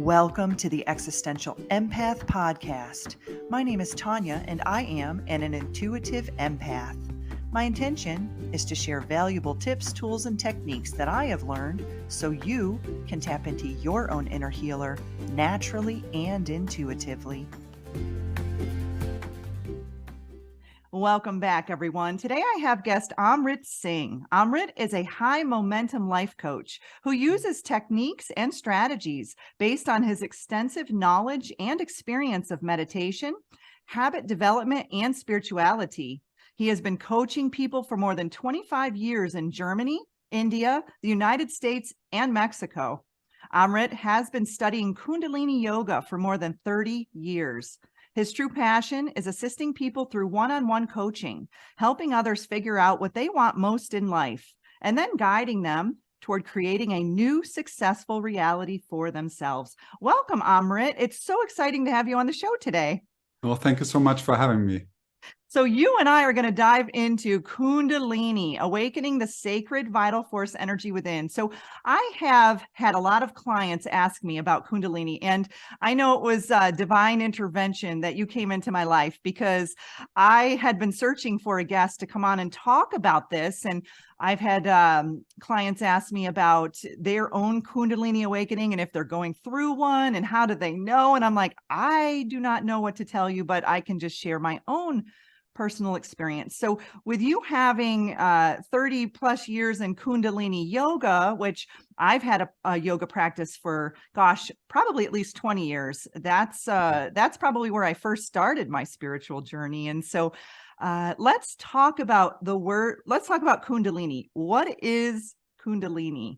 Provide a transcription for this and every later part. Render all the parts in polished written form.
Welcome to the Existential Empath Podcast. My name is Tanya, and I am an intuitive empath. My intention is to share valuable tips, tools, and techniques that I have learned so you can tap into your own inner healer naturally and intuitively. Welcome back, everyone. Today I have guest Amrit Singh. Amrit is a high momentum life coach who uses techniques and strategies based on his extensive knowledge and experience of meditation, habit development, and spirituality. He has been coaching people for more than 25 years in Germany, India, the United States, and Mexico. Amrit has been studying Kundalini Yoga for more than 30 years. His true passion is assisting people through one-on-one coaching, helping others figure out what they want most in life, and then guiding them toward creating a new successful reality for themselves. Welcome, Amrit. It's so exciting to have you on the show today. Well, thank you so much for having me. So you and I are going to dive into Kundalini, awakening the sacred vital force energy within. So I have had a lot of clients ask me about Kundalini, and I know it was divine intervention that you came into my life because I had been searching for a guest to come on and talk about this. And I've had clients ask me about their own Kundalini awakening and if they're going through one and how do they know? And I'm like, I do not know what to tell you, but I can just share my own personal experience. So with you having 30 plus years in Kundalini Yoga, which I've had a yoga practice for, probably at least 20 years. That's probably where I first started my spiritual journey. And so let's talk about Kundalini. What is Kundalini?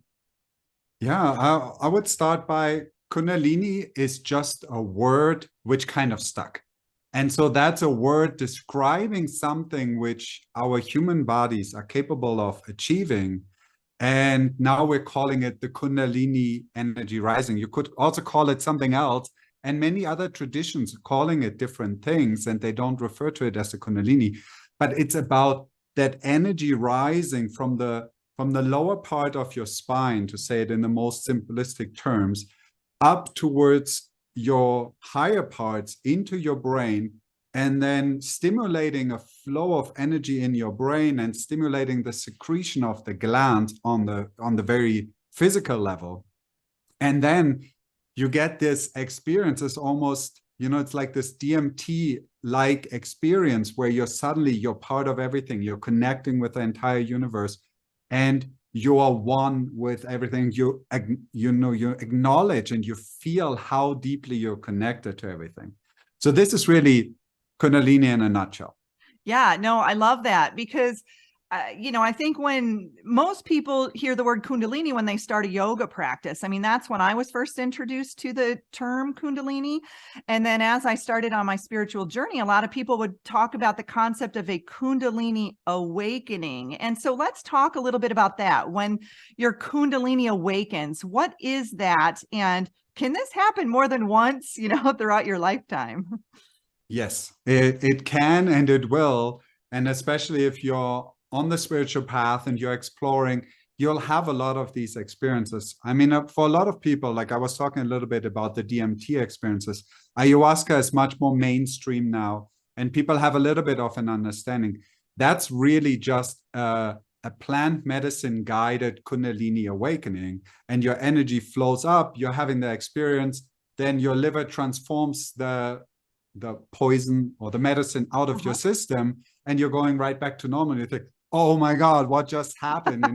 Yeah, I would start by Kundalini is just a word which kind of stuck. And so that's a word describing something which our human bodies are capable of achieving. And now we're calling it the Kundalini energy rising. You could also call it something else. And many other traditions are calling it different things, and they don't refer to it as the Kundalini. But it's about that energy rising from the lower part of your spine, to say it in the most simplistic terms, up towards your higher parts into your brain, and then stimulating a flow of energy in your brain and stimulating the secretion of the glands on the very physical level. And then you get this experience. It's almost, it's like this DMT-like experience where you're part of everything. You're connecting with the entire universe, and you are one with everything. You acknowledge and you feel how deeply you're connected to everything. So this is really Kundalini in a nutshell. Yeah, no, I love that because, I think when most people hear the word Kundalini when they start a yoga practice, I mean, that's when I was first introduced to the term Kundalini. And then as I started on my spiritual journey, a lot of people would talk about the concept of a Kundalini awakening. And so let's talk a little bit about that. When your Kundalini awakens, what is that? And can this happen more than once, throughout your lifetime? Yes, it can and it will. And especially if you're on the spiritual path and you're exploring, you'll have a lot of these experiences. I mean, for a lot of people, like I was talking a little bit about the DMT experiences, ayahuasca is much more mainstream now, and people have a little bit of an understanding. That's really just a plant medicine guided Kundalini awakening, and your energy flows up, you're having the experience, then your liver transforms the poison or the medicine out of your system, and you're going right back to normal. You think, oh my God, what just happened?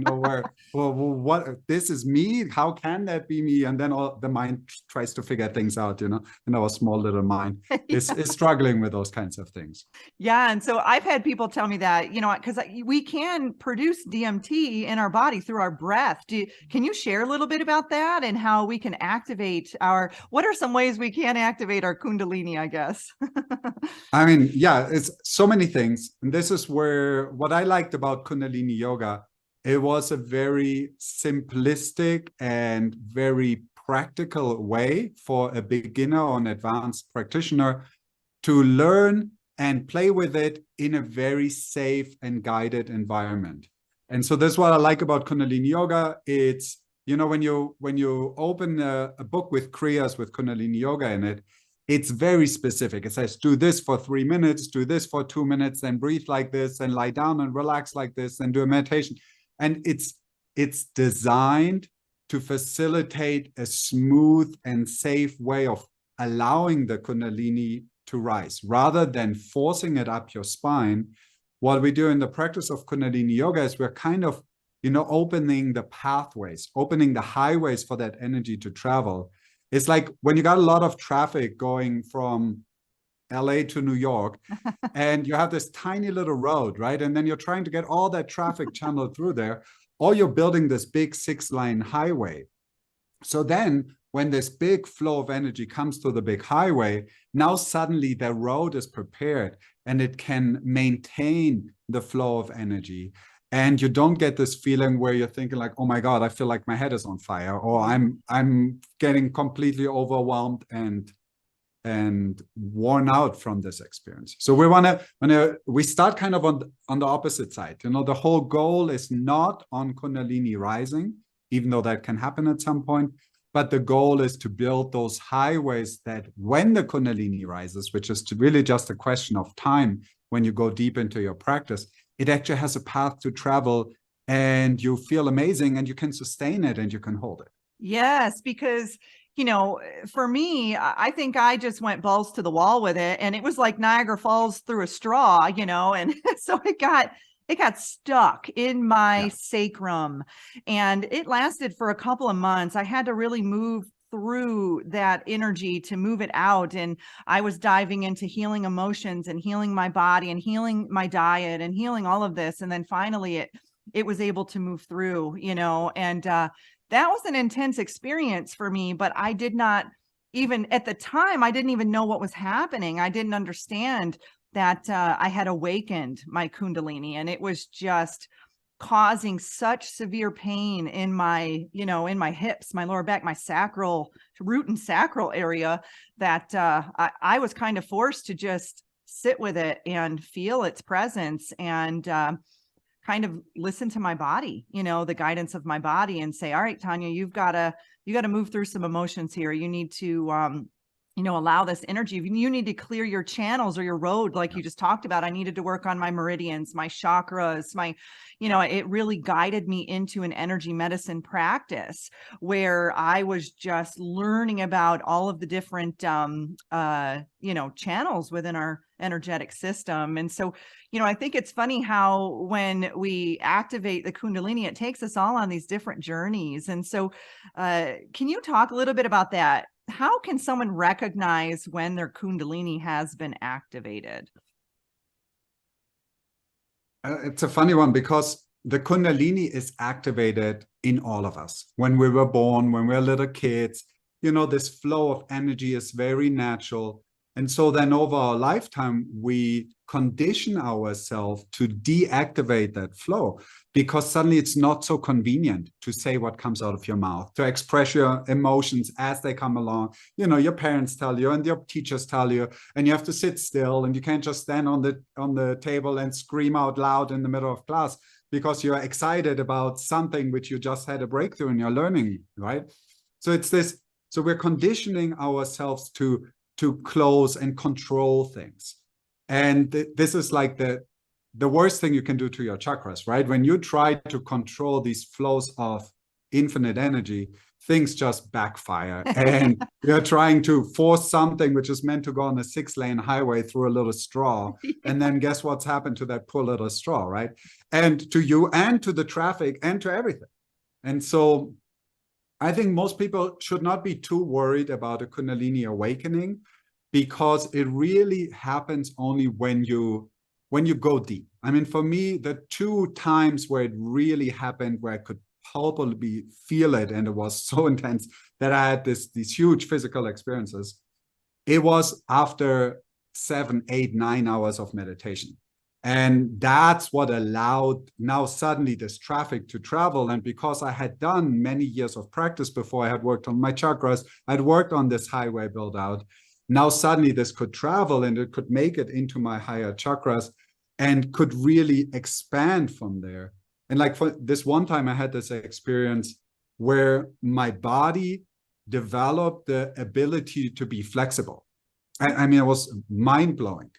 What, this is me? How can that be me? And then the mind tries to figure things out, and our small little mind is struggling with those kinds of things. Yeah. And so I've had people tell me that, because we can produce DMT in our body through our breath. Can you share a little bit about that and how we can activate what are some ways we can activate our Kundalini, I guess? I mean, yeah, it's so many things. And this is where what I liked about Kundalini Yoga, it was a very simplistic and very practical way for a beginner or an advanced practitioner to learn and play with it in a very safe and guided environment. And so that's what I like about Kundalini Yoga. It's when you open a book with kriyas with Kundalini Yoga in it, it's very specific. It says, do this for 3 minutes, do this for 2 minutes, then breathe like this, and lie down and relax like this, and do a meditation. And it's designed to facilitate a smooth and safe way of allowing the Kundalini to rise, rather than forcing it up your spine. What we do in the practice of Kundalini Yoga is we're kind of, opening the pathways, opening the highways for that energy to travel. It's like when you got a lot of traffic going from LA to New York, and you have this tiny little road, right? And then you're trying to get all that traffic channeled through there, or you're building this big 6-lane highway. So then when this big flow of energy comes to the big highway, now suddenly the road is prepared and it can maintain the flow of energy. And you don't get this feeling where you're thinking like, oh my God, I feel like my head is on fire, or I'm getting completely overwhelmed and worn out from this experience. So we start kind of on the opposite side. The whole goal is not on Kundalini rising, even though that can happen at some point, but the goal is to build those highways that when the Kundalini rises, which is really just a question of time when you go deep into your practice, it actually has a path to travel, and you feel amazing, and you can sustain it, and you can hold it. Yes, because, for me, I think I just went balls to the wall with it, and it was like Niagara Falls through a straw, and so it got stuck in my sacrum, and it lasted for a couple of months. I had to really move through that energy to move it out. And I was diving into healing emotions and healing my body and healing my diet and healing all of this. And then finally it was able to move through, and that was an intense experience for me, but I did not even at the time, I didn't even know what was happening. I didn't understand that I had awakened my Kundalini, and it was just causing such severe pain in my, in my hips, my lower back, my sacral, root and sacral area, that I was kind of forced to just sit with it and feel its presence, and kind of listen to my body, the guidance of my body, and say, all right, Tanya, you got to move through some emotions here. You need to, allow this energy. You need to clear your channels or your road. Like you just talked about, I needed to work on my meridians, my chakras, it really guided me into an energy medicine practice where I was just learning about all of the different, channels within our energetic system. And so, I think it's funny how when we activate the Kundalini, it takes us all on these different journeys. And so, can you talk a little bit about that? How can someone recognize when their Kundalini has been activated? It's a funny one, because the Kundalini is activated in all of us. When we were born, when we were little kids, this flow of energy is very natural. And so then over our lifetime, we condition ourselves to deactivate that flow, because suddenly it's not so convenient to say what comes out of your mouth, to express your emotions as they come along. Your parents tell you and your teachers tell you, and you have to sit still, and you can't just stand on the table and scream out loud in the middle of class because you're excited about something which you just had a breakthrough in your learning, right? So it's this, so we're conditioning ourselves to close and control things. And this is like the worst thing you can do to your chakras, right? When you try to control these flows of infinite energy, things just backfire. And you're trying to force something which is meant to go on a 6-lane highway through a little straw. And then guess what's happened to that poor little straw, right? And to you and to the traffic and to everything. And so I think most people should not be too worried about a Kundalini awakening, because it really happens only when you go deep. I mean, for me, the 2 times where it really happened, where I could palpably feel it, and it was so intense that I had these huge physical experiences, it was after 7, 8, 9 hours of meditation. And that's what allowed now suddenly this traffic to travel. And because I had done many years of practice before, I had worked on my chakras, I'd worked on this highway build out. Now suddenly this could travel, and it could make it into my higher chakras and could really expand from there. And like for this one time, I had this experience where my body developed the ability to be flexible. I mean, it was mind-blowing.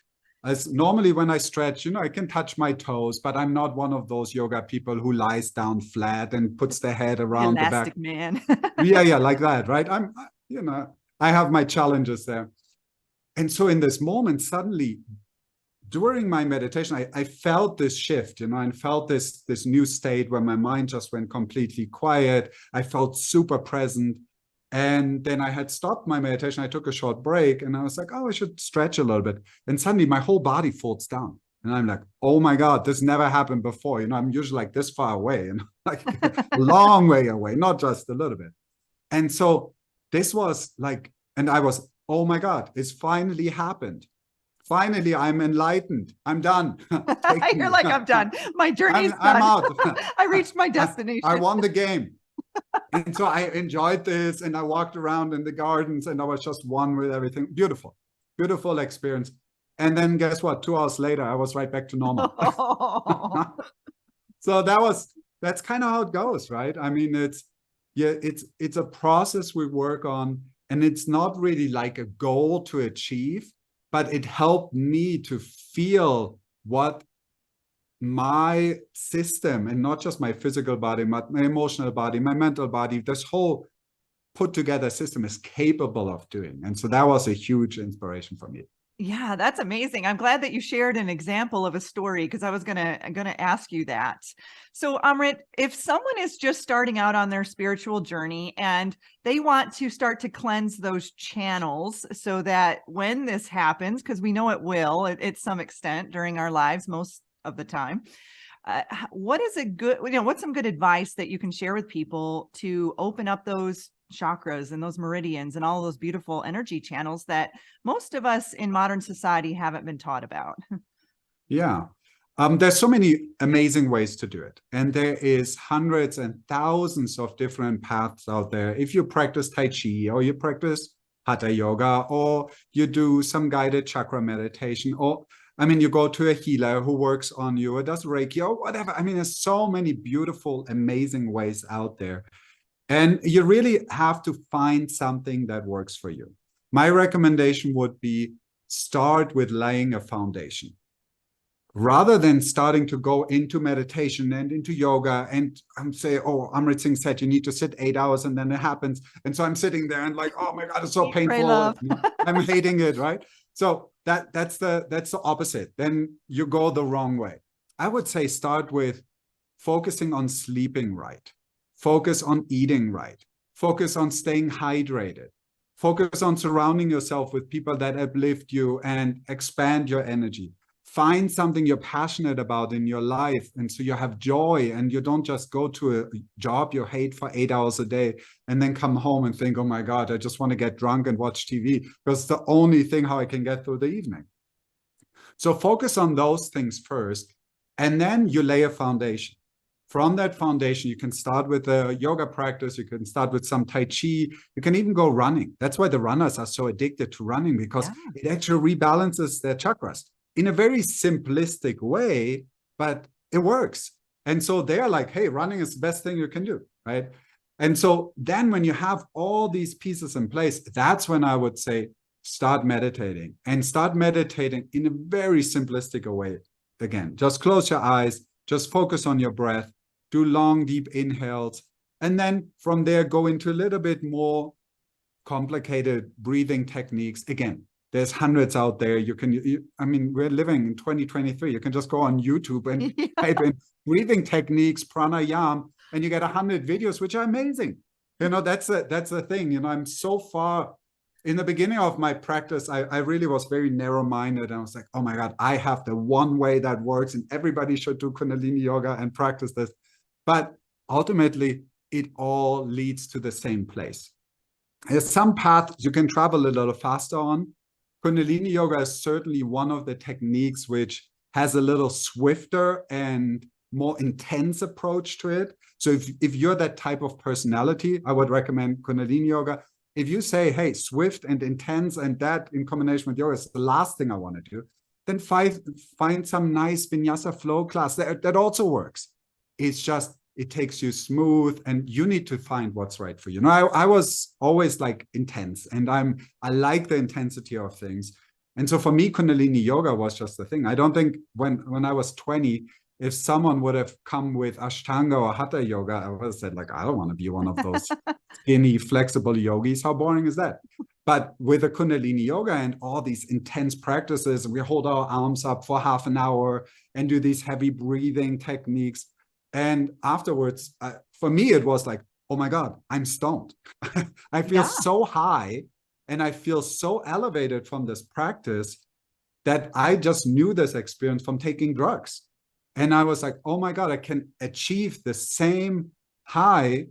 As normally when I stretch, I can touch my toes, but I'm not one of those yoga people who lies down flat and puts their head around the back. Elastic man. Yeah, like that, right? I have my challenges there. And so in this moment, suddenly, during my meditation, I felt this shift, and felt this new state where my mind just went completely quiet. I felt super present. And then I had stopped my meditation. I took a short break and I was like, oh, I should stretch a little bit. And suddenly my whole body folds down. And I'm like, oh my God, this never happened before. I'm usually like this far away, like a long way away, not just a little bit. And so this was like, and I was, oh my God, it's finally happened. Finally, I'm enlightened. I'm done. You're like, I'm done. My journey's done. I'm out. I reached my destination. I won the game. And so I enjoyed this, and I walked around in the gardens, and I was just one with everything. Beautiful, beautiful experience. And then guess what? 2 hours later, I was right back to normal. So that's kind of how it goes, right? I mean, it's a process we work on, and it's not really like a goal to achieve, but it helped me to feel what my system, and not just my physical body, my emotional body, my mental body, this whole put together system is capable of doing. And so that was a huge inspiration for me. Yeah, that's amazing. I'm glad that you shared an example of a story, because I was gonna ask you that. So Amrit, if someone is just starting out on their spiritual journey and they want to start to cleanse those channels so that when this happens, because we know it will at some extent during our lives, most of the time, what is a good, what's some good advice that you can share with people to open up those chakras and those meridians and all those beautiful energy channels that most of us in modern society haven't been taught about? Yeah. There's so many amazing ways to do it. And there is hundreds and thousands of different paths out there. If you practice Tai Chi, or you practice Hatha Yoga, or you do some guided chakra meditation, or you go to a healer who works on you or does Reiki or whatever. There's so many beautiful, amazing ways out there. And you really have to find something that works for you. My recommendation would be start with laying a foundation. Rather than starting to go into meditation and into yoga and say, oh, Amrit Singh said you need to sit 8 hours and then it happens. And so I'm sitting there and like, oh my God, it's so painful. I'm hating it, right? So that's the opposite. Then you go the wrong way. I would say start with focusing on sleeping right. Focus on eating right. Focus on staying hydrated. Focus on surrounding yourself with people that uplift you and expand your energy. Find something you're passionate about in your life, and so you have joy, and you don't just go to a job you hate for 8 hours a day and then come home and think, oh my God, I just want to get drunk and watch TV because it's the only thing how I can get through the evening. So focus on those things first, and then you lay a foundation. From that foundation, you can start with a yoga practice. You can start with some Tai Chi. You can even go running. That's why the runners are so addicted to running, because it actually rebalances their chakras in a very simplistic way, but it works. And so they're like, hey, running is the best thing you can do, right? And so then when you have all these pieces in place, that's when I would say, start meditating, and start meditating in a very simplistic way. Again, just close your eyes, just focus on your breath, do long, deep inhales, and then from there, go into a little bit more complicated breathing techniques. Again, there's hundreds out there. We're living in 2023. You can just go on YouTube and type in breathing techniques, pranayam, and you get 100 videos, which are amazing. That's the thing. I'm so far in the beginning of my practice, I really was very narrow-minded. And I was like, oh my God, I have the one way that works, and everybody should do Kundalini Yoga and practice this. But ultimately, it all leads to the same place. There's some path you can travel a little faster on. Kundalini Yoga is certainly one of the techniques which has a little swifter and more intense approach to it. So if you're that type of personality, I would recommend Kundalini Yoga. If you say, hey, swift and intense, and that in combination with yoga is the last thing I want to do, then find some nice vinyasa flow class. That also works. It's just it takes you smooth, and you need to find what's right for you. I was always like intense, and I like the intensity of things. And so for me, Kundalini Yoga was just the thing. I don't think when I was 20, if someone would have come with Ashtanga or Hatha Yoga, I would have said, like, I don't want to be one of those skinny, flexible yogis. How boring is that? But with a Kundalini Yoga and all these intense practices, we hold our arms up for half an hour and do these heavy breathing techniques. And afterwards, for me, it was like, oh my God, I'm stoned. I feel so high. And I feel so elevated from this practice that I just knew this experience from taking drugs. And I was like, oh my God, I can achieve the same high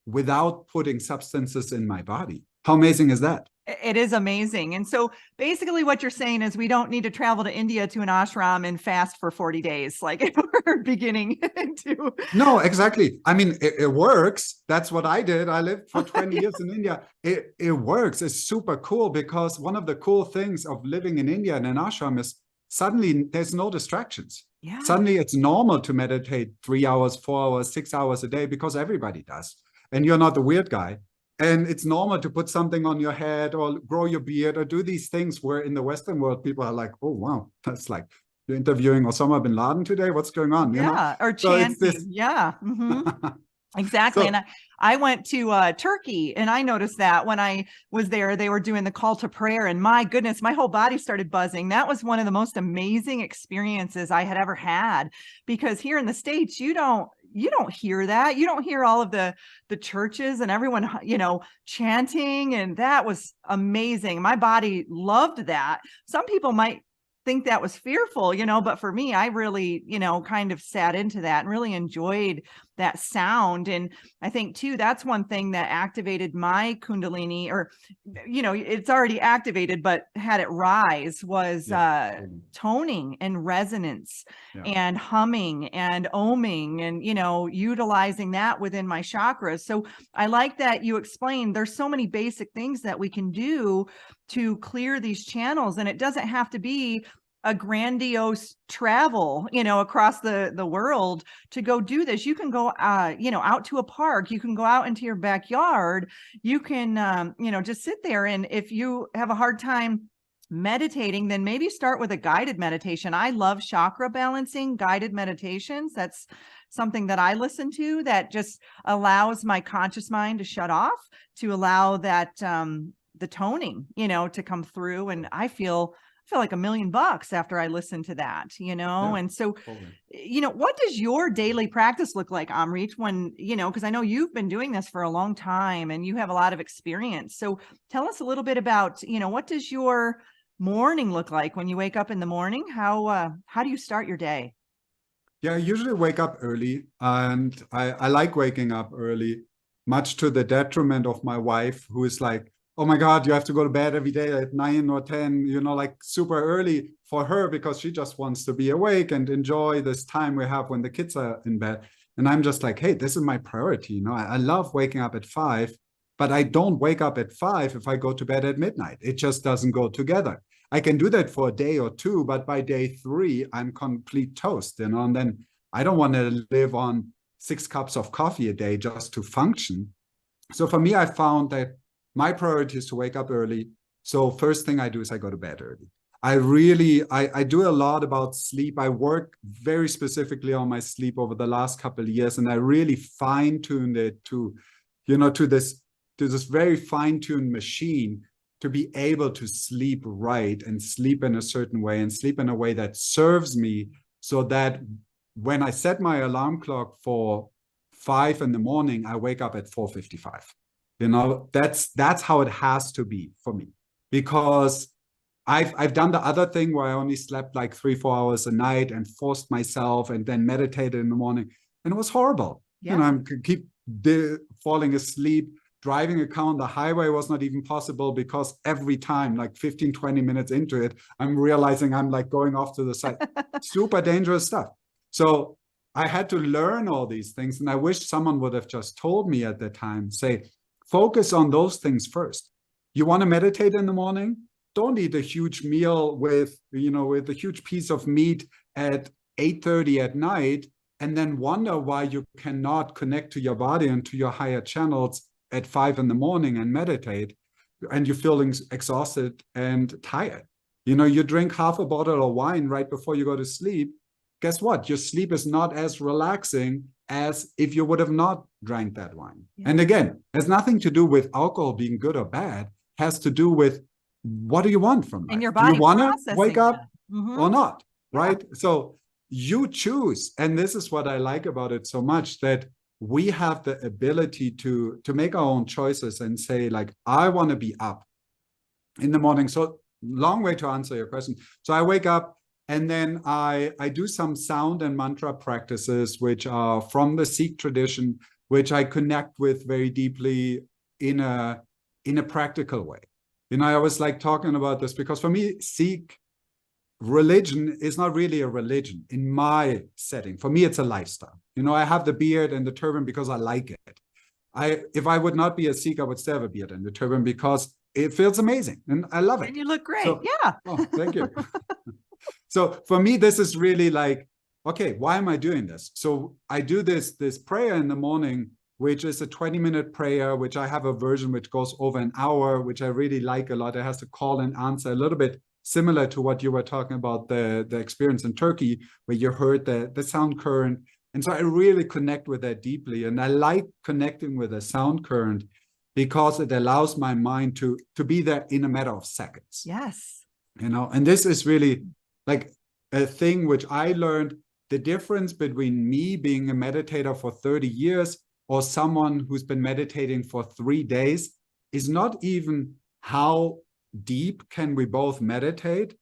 without putting substances in my body. How amazing is that? It is amazing. And so basically what you're saying is we don't need to travel to India to an ashram and fast for 40 days, like we're beginning to. No, exactly. I mean, it works. That's what I did. I lived for 20 years in India. It works. It's super cool, because one of the cool things of living in India in an ashram is suddenly there's no distractions. Yeah. Suddenly it's normal to meditate 3 hours, 4 hours, 6 hours a day, because everybody does. And you're not the weird guy. And it's normal to put something on your head or grow your beard or do these things where in the Western world, people are like, oh, wow, that's like you're interviewing Osama bin Laden today. What's going on? You know? Or chanting. Yeah. Mm-hmm. Exactly. So, and I went to Turkey, and I noticed that when I was there, they were doing the call to prayer, and my goodness, my whole body started buzzing. That was one of the most amazing experiences I had ever had, because here in the States, you don't hear that. You don't hear all of the churches and everyone, chanting. And that was amazing. My body loved that. Some people might think that was fearful, but for me, I really, kind of sat into that and really enjoyed that sound. And I think too, that's one thing that activated my Kundalini, or, it's already activated, but had it rise, was toning and resonance and humming and oming and, utilizing that within my chakras. So I like that you explained there's so many basic things that we can do to clear these channels. And it doesn't have to be a grandiose travel, across the world to go do this. You can go, out to a park. You can go out into your backyard. You can, just sit there. And if you have a hard time meditating, then maybe start with a guided meditation. I love chakra balancing guided meditations. That's something that I listen to that just allows my conscious mind to shut off, to allow that, the toning, to come through. And I feel like $1,000,000 after I listen to that, and so, what does your daily practice look like, Amrit, when, because I know you've been doing this for a long time and you have a lot of experience. So tell us a little bit about, what does your morning look like when you wake up in the morning? How do you start your day? Yeah, I usually wake up early, and I like waking up early, much to the detriment of my wife, who is like, oh my God, you have to go to bed every day at 9 or 10, like super early for her, because she just wants to be awake and enjoy this time we have when the kids are in bed. And I'm just like, hey, this is my priority. I love waking up at 5, but I don't wake up at 5 if I go to bed at midnight. It just doesn't go together. I can do that for a day or two, but by day 3, I'm complete toast, and then I don't want to live on 6 cups of coffee a day just to function. So for me, I found that my priority is to wake up early. So first thing I do is I go to bed early. I do a lot about sleep. I work very specifically on my sleep over the last couple of years, and I really fine-tuned it to this very fine-tuned machine to be able to sleep right and sleep in a certain way and sleep in a way that serves me, so that when I set my alarm clock for 5 in the morning, I wake up at 4:55. That's how it has to be for me, because I've done the other thing where I only slept like 3-4 hours a night and forced myself and then meditated in the morning, and it was horrible. I keep falling asleep. Driving a car on the highway was not even possible, because every time, like 15-20 minutes into it, I'm realizing I'm like going off to the side. Super dangerous stuff. So I had to learn all these things, and I wish someone would have just told me at the time, say, focus on those things first. You want to meditate in the morning? Don't eat a huge meal with a huge piece of meat at 8:30 at night. and then wonder why you cannot connect to your body and to your higher channels at 5 in the morning and meditate, and you're feeling exhausted and tired. You drink half a bottle of wine right before you go to sleep. Guess what? Your sleep is not as relaxing as if you would have not drank that wine. Yeah. And again, has nothing to do with alcohol being good or bad, has to do with what do you want from life? And your body, do you want to wake up or not? Right? Yeah. So you choose. And this is what I like about it so much, that we have the ability to make our own choices and say, like, I want to be up in the morning. So long way to answer your question. So I wake up, and then I do some sound and mantra practices, which are from the Sikh tradition, which I connect with very deeply in a practical way. I always like talking about this because for me, Sikh religion is not really a religion in my setting. For me, it's a lifestyle. I have the beard and the turban because I like it. If I would not be a Sikh, I would still have a beard and the turban because it feels amazing and I love it. And you look great. So, yeah. Oh, thank you. So for me, this is really like, okay, why am I doing this? So I do this prayer in the morning, which is a 20-minute prayer, which I have a version which goes over an hour, which I really like a lot. It has to call and answer, a little bit similar to what you were talking about, the experience in Turkey, where you heard the sound current. And so I really connect with that deeply. And I like connecting with the sound current because it allows my mind to be there in a matter of seconds. Yes. And this is really like a thing which I learned. The difference between me being a meditator for 30 years or someone who's been meditating for 3 days is not even how deep can we both meditate.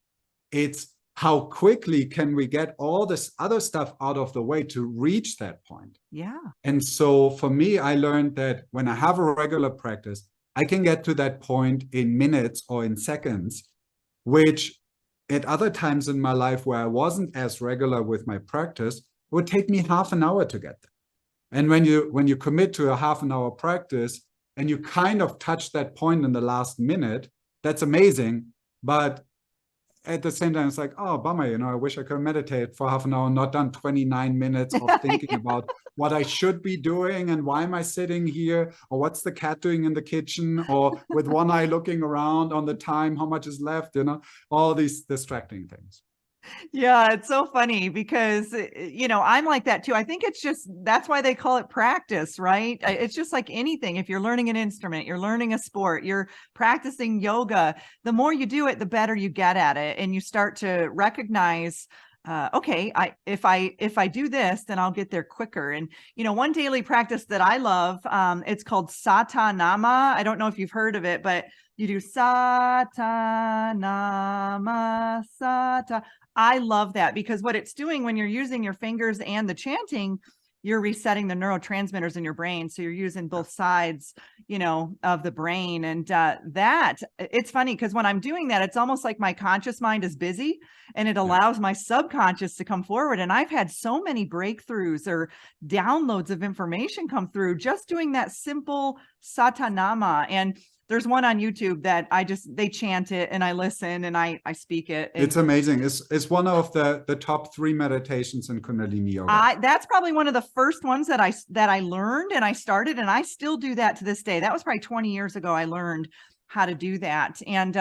It's how quickly can we get all this other stuff out of the way to reach that point. Yeah. And so for me, I learned that when I have a regular practice, I can get to that point in minutes or in seconds, which at other times in my life where I wasn't as regular with my practice, it would take me half an hour to get there. And when you commit to a half an hour practice and you kind of touch that point in the last minute, that's amazing. But at the same time, it's like, oh, bummer, I wish I could meditate for half an hour, not done 29 minutes of thinking about what I should be doing and why am I sitting here, or what's the cat doing in the kitchen, or with one eye looking around on the time, how much is left, all these distracting things. Yeah, it's so funny because, I'm like that too. I think that's why they call it practice, right? It's just like anything. If you're learning an instrument, you're learning a sport, you're practicing yoga, the more you do it, the better you get at it. And you start to recognize, okay, if I do this, then I'll get there quicker. And, one daily practice that I love, it's called Satanama. I don't know if you've heard of it, but you do Satanama, Sata. I love that because what it's doing when you're using your fingers and the chanting, you're resetting the neurotransmitters in your brain. So you're using both sides, of the brain. And it's funny because when I'm doing that, it's almost like my conscious mind is busy and it allows my subconscious to come forward. And I've had so many breakthroughs or downloads of information come through just doing that simple Satanama. And there's one on YouTube that they chant it and I listen and I speak it. It's amazing. It's one of the top 3 meditations in Kundalini Yoga. That's probably one of the first ones that I learned and I started, and I still do that to this day. That was probably 20 years ago. I learned how to do that. And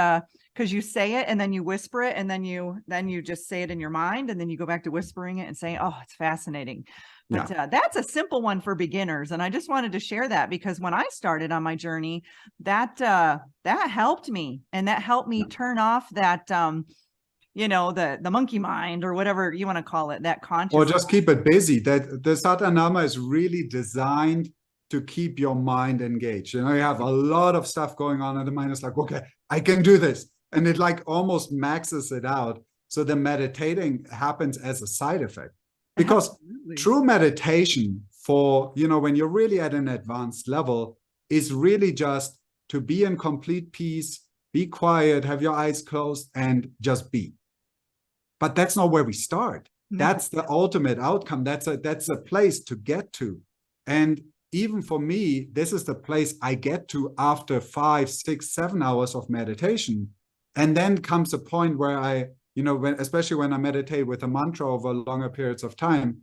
because you say it and then you whisper it and then you just say it in your mind and then you go back to whispering it and saying, oh, it's fascinating. But that's a simple one for beginners. And I just wanted to share that because when I started on my journey, that helped me. And that helped me turn off that, the monkey mind or whatever you want to call it, that conscious. Or just keep it busy. That the Satanama is really designed to keep your mind engaged. You have a lot of stuff going on and the mind is like, okay, I can do this. And it like almost maxes it out. So the meditating happens as a side effect. Because true meditation for, when you're really at an advanced level is really just to be in complete peace, be quiet, have your eyes closed and just be. But that's not where we start. That's the ultimate outcome. That's a place to get to. And even for me, this is the place I get to after 5, 6, 7 hours of meditation. And then comes a point where especially when I meditate with a mantra over longer periods of time,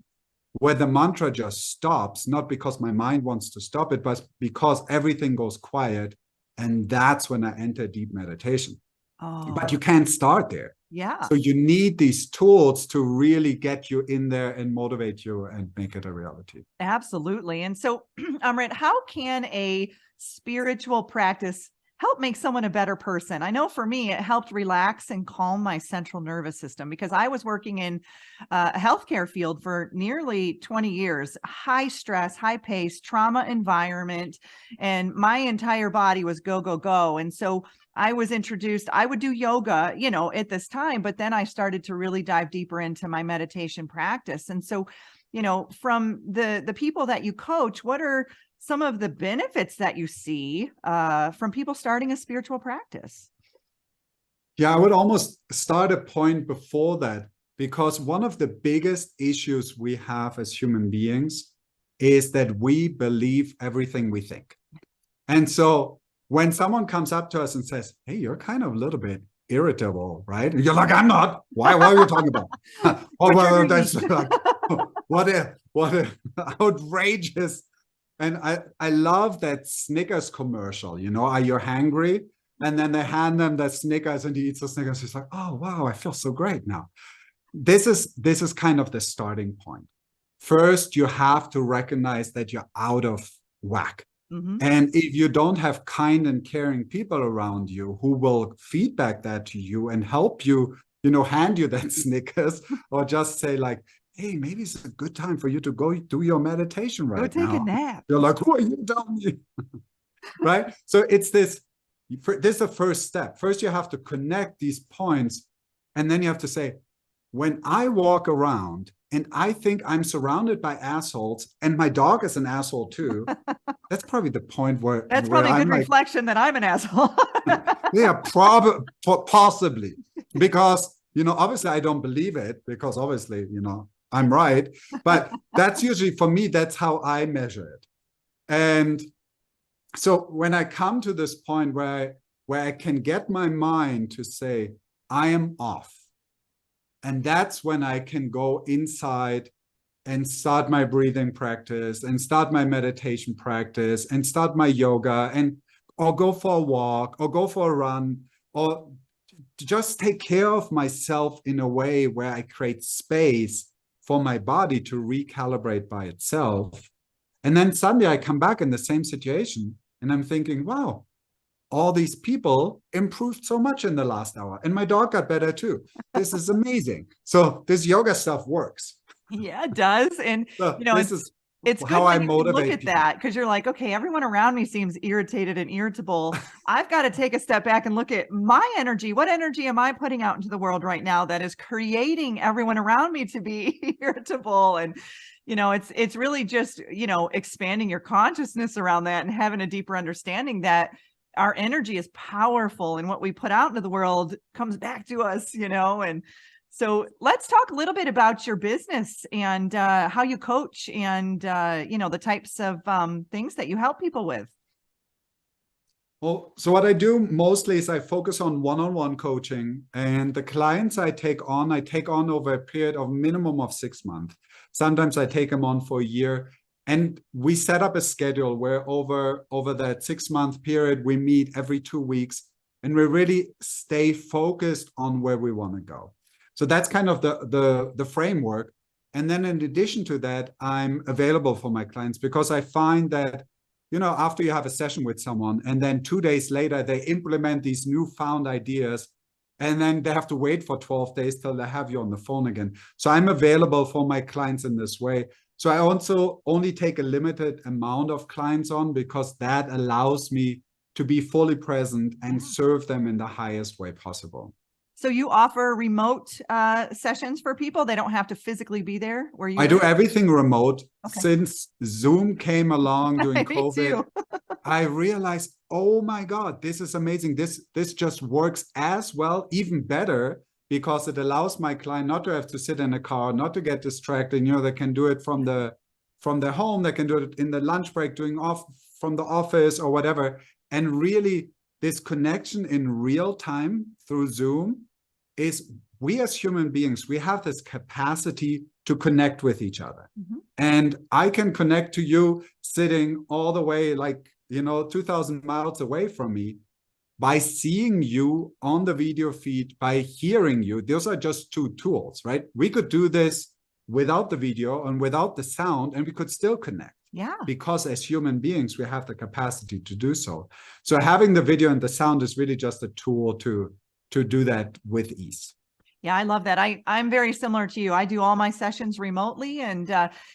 where the mantra just stops, not because my mind wants to stop it, but because everything goes quiet. And that's when I enter deep meditation. But you can't start there. Yeah. So you need these tools to really get you in there and motivate you and make it a reality. Absolutely. And so, Amrit, how can a spiritual practice help make someone a better person? I know for me, it helped relax and calm my central nervous system because I was working in a healthcare field for nearly 20 years, high stress, high pace, trauma environment, and my entire body was go, go, go. And so I was introduced, I would do yoga, at this time, but then I started to really dive deeper into my meditation practice. And so, from the people that you coach, what are some of the benefits that you see from people starting a spiritual practice? Yeah, I would almost start a point before that, because one of the biggest issues we have as human beings is that we believe everything we think. And so when someone comes up to us and says, hey, you're kind of a little bit irritable, right? And you're like, I'm not. Why are you talking about? Oh, well, that's like, what a outrageous. And I love that Snickers commercial, are you hungry? And then they hand them the Snickers and he eats the Snickers. He's like, oh, wow, I feel so great now. This is kind of the starting point. First, you have to recognize that you're out of whack. Mm-hmm. And if you don't have kind and caring people around you who will feedback that to you and help you, hand you that Snickers, or just say like, hey, maybe it's a good time for you to go do your meditation right now. Go take a nap. You're like, who are you telling me? Right? So it's this is the first step. First, you have to connect these points. And then you have to say, when I walk around and I think I'm surrounded by assholes and my dog is an asshole too, that's probably the point where that's probably a good reflection that I'm an asshole. Yeah, possibly, because obviously I don't believe it, because obviously I'm right, but that's usually, for me, that's how I measure it. And so when I come to this point where I can get my mind to say I am off, and that's when I can go inside and start my breathing practice and start my meditation practice and start my yoga, or go for a walk or go for a run, or just take care of myself in a way where I create space for my body to recalibrate by itself. And then suddenly I come back in the same situation and I'm thinking, wow, all these people improved so much in the last hour. And my dog got better too. This is amazing. So this yoga stuff works. Yeah, it does. And so it's how good I that you motivate look at people. that, because you're like, okay, everyone around me seems irritated and irritable. I've got to take a step back and look at my energy. What energy am I putting out into the world right now that is creating everyone around me to be irritable? And it's really just expanding your consciousness around that and having a deeper understanding that our energy is powerful, and what we put out into the world comes back to us, and so let's talk a little bit about your business and how you coach and, the types of things that you help people with. Well, so what I do mostly is I focus on one-on-one coaching, and the clients I take on over a period of minimum of 6 months. Sometimes I take them on for a year. And we set up a schedule where over that 6-month period, we meet every 2 weeks, and we really stay focused on where we want to go. So that's kind of the framework. And then in addition to that, I'm available for my clients, because I find that, after you have a session with someone and then 2 days later, they implement these newfound ideas, and then they have to wait for 12 days till they have you on the phone again. So I'm available for my clients in this way. So I also only take a limited amount of clients on, because that allows me to be fully present and serve them in the highest way possible. So you offer remote sessions for people? They don't have to physically be there where you I do everything remote. Okay. Since Zoom came along during COVID, I realized, oh my God, this is amazing. This just works as well, even better, because it allows my client not to have to sit in a car, not to get distracted. They can do it from their home. They can do it in the lunch break, from the office or whatever. And really, this connection in real time through Zoom is, we as human beings, we have this capacity to connect with each other. Mhm. And I can connect to you sitting all the way, like, 2,000 miles away from me, by seeing you on the video feed, by hearing you. Those are just two tools, right? We could do this without the video and without the sound, and we could still connect. Yeah. Because as human beings, we have the capacity to do so. So having the video and the sound is really just a tool to do that with ease. Yeah, I love that. I'm very similar to you. I do all my sessions remotely, and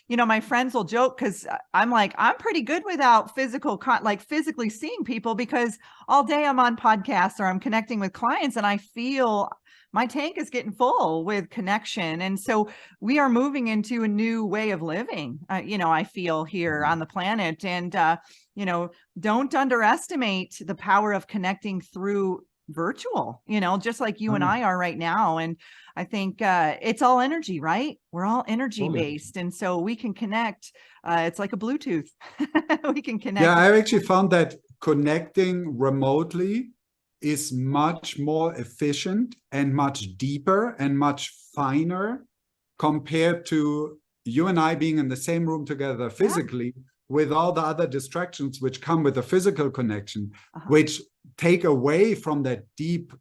my friends will joke because I'm like, I'm pretty good without physically seeing people, because all day I'm on podcasts or I'm connecting with clients, and I feel my tank is getting full with connection. And so we are moving into a new way of living, I feel here on the planet. And, don't underestimate the power of connecting through virtual, just like you and I are right now. And I think it's all energy, right? We're all energy based. And so we can connect. It's like a Bluetooth. We can connect. Yeah, I actually found that connecting remotely is much more efficient and much deeper and much finer compared to you and I being in the same room together physically, with all the other distractions which come with a physical connection, which take away from that deep,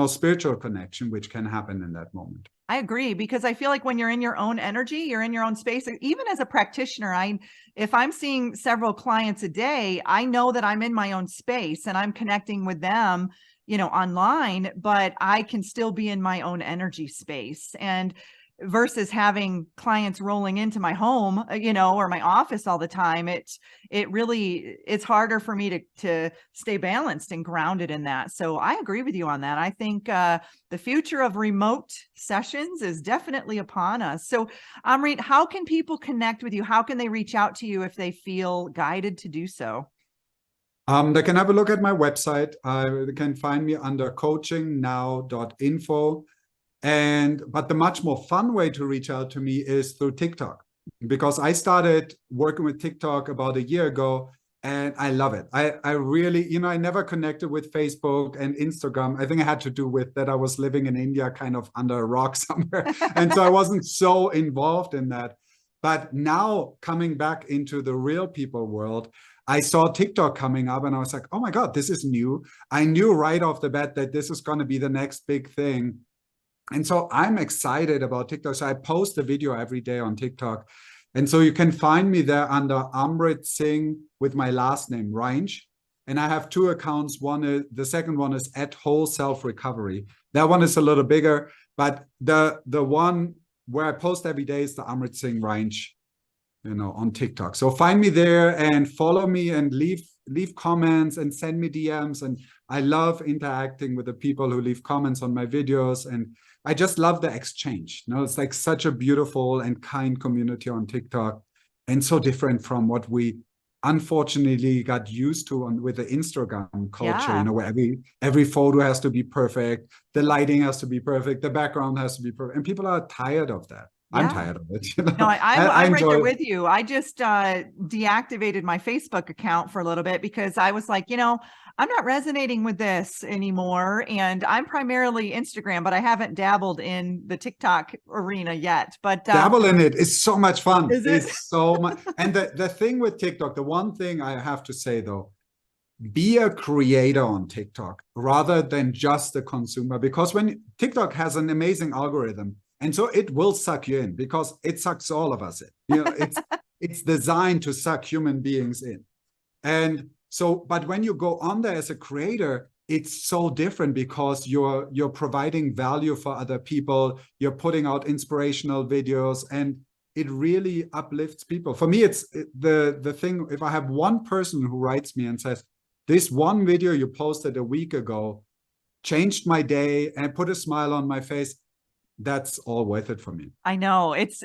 spiritual connection, which can happen in that moment. I agree, because I feel like when you're in your own energy, you're in your own space. Even as a practitioner, if I'm seeing several clients a day, I know that I'm in my own space and I'm connecting with them, online, but I can still be in my own energy space. And versus having clients rolling into my home, or my office all the time, it's harder for me to stay balanced and grounded in that. So I agree with you on that. I think the future of remote sessions is definitely upon us. So Amrit, how can people connect with you? How can they reach out to you if they feel guided to do so? They can have a look at my website. They can find me under coachingnow.info. But the much more fun way to reach out to me is through TikTok, because I started working with TikTok about a year ago, and I love it. I really, I never connected with Facebook and Instagram. I think it had to do with that I was living in India, kind of under a rock somewhere. And so I wasn't so involved in that. But now coming back into the real people world, I saw TikTok coming up and I was like, oh my God, this is new. I knew right off the bat that this is going to be the next big thing. And so I'm excited about TikTok. So I post a video every day on TikTok. And so you can find me there under Amrit Singh with my last name, Range. And I have two accounts. The second one is at Whole Self Recovery. That one is a little bigger, but the one where I post every day is the Amrit Singh Range, on TikTok. So find me there and follow me and leave comments and send me DMs. And I love interacting with the people who leave comments on my videos. And I just love the exchange. It's like such a beautiful and kind community on TikTok, and so different from what we unfortunately got used to with the Instagram culture, where every photo has to be perfect, the lighting has to be perfect, the background has to be perfect, and people are tired of that. Yeah. I'm tired of it. No, I'm right there with you. I just deactivated my Facebook account for a little bit because I was like, I'm not resonating with this anymore. And I'm primarily Instagram, but I haven't dabbled in the TikTok arena yet. But dabble in it is so much fun. It's so much. And the thing with TikTok, the one thing I have to say though, be a creator on TikTok rather than just a consumer, because when TikTok has an amazing algorithm, and so it will suck you in because it sucks all of us in. It's designed to suck human beings in. And so, but when you go on there as a creator, it's so different because you're providing value for other people. You're putting out inspirational videos, and it really uplifts people. For me, it's the thing. If I have one person who writes me and says, "This one video you posted a week ago changed my day and put a smile on my face," that's all worth it for me. I know it's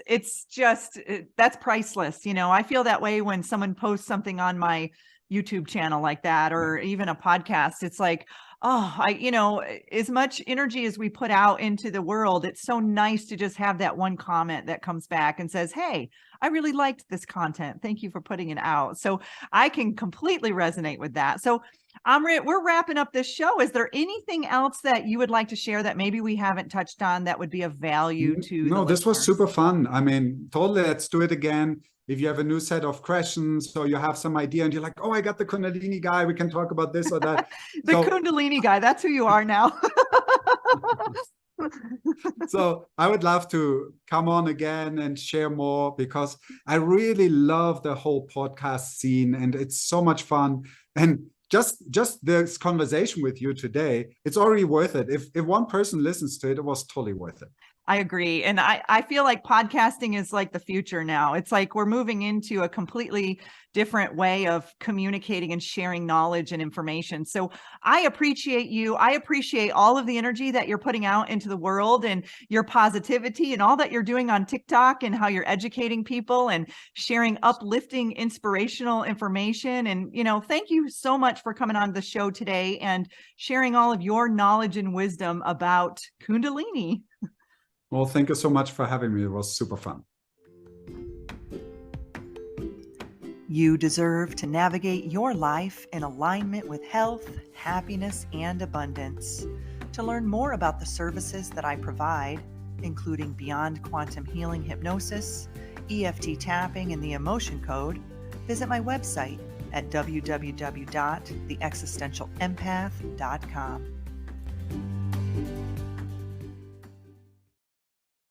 just, that's priceless. I feel that way when someone posts something on my YouTube channel like that, or even a podcast. It's like, oh, as much energy as we put out into the world, it's so nice to just have that one comment that comes back and says, hey, I really liked this content. Thank you for putting it out. So I can completely resonate with that. So Amrit, we're wrapping up this show. Is there anything else that you would like to share that maybe we haven't touched on that would be of value to the No, this was listeners? super fun. I mean, totally, let's do it again. If you have a new set of questions or you have some idea and you're like, oh, I got the Kundalini guy, we can talk about this or that. The Kundalini guy, that's who you are now. So I would love to come on again and share more, because I really love the whole podcast scene and it's so much fun. And just this conversation with you today, it's already worth it. If one person listens to it, it was totally worth it. I agree. And I feel like podcasting is like the future now. It's like we're moving into a completely different way of communicating and sharing knowledge and information. So I appreciate you. I appreciate all of the energy that you're putting out into the world and your positivity and all that you're doing on TikTok and how you're educating people and sharing uplifting, inspirational information. And, thank you so much for coming on the show today and sharing all of your knowledge and wisdom about Kundalini. Well, thank you so much for having me. It was super fun. You deserve to navigate your life in alignment with health, happiness, and abundance. To learn more about the services that I provide, including Beyond Quantum Healing Hypnosis, EFT tapping, and the Emotion Code, visit my website at www.theexistentialempath.com.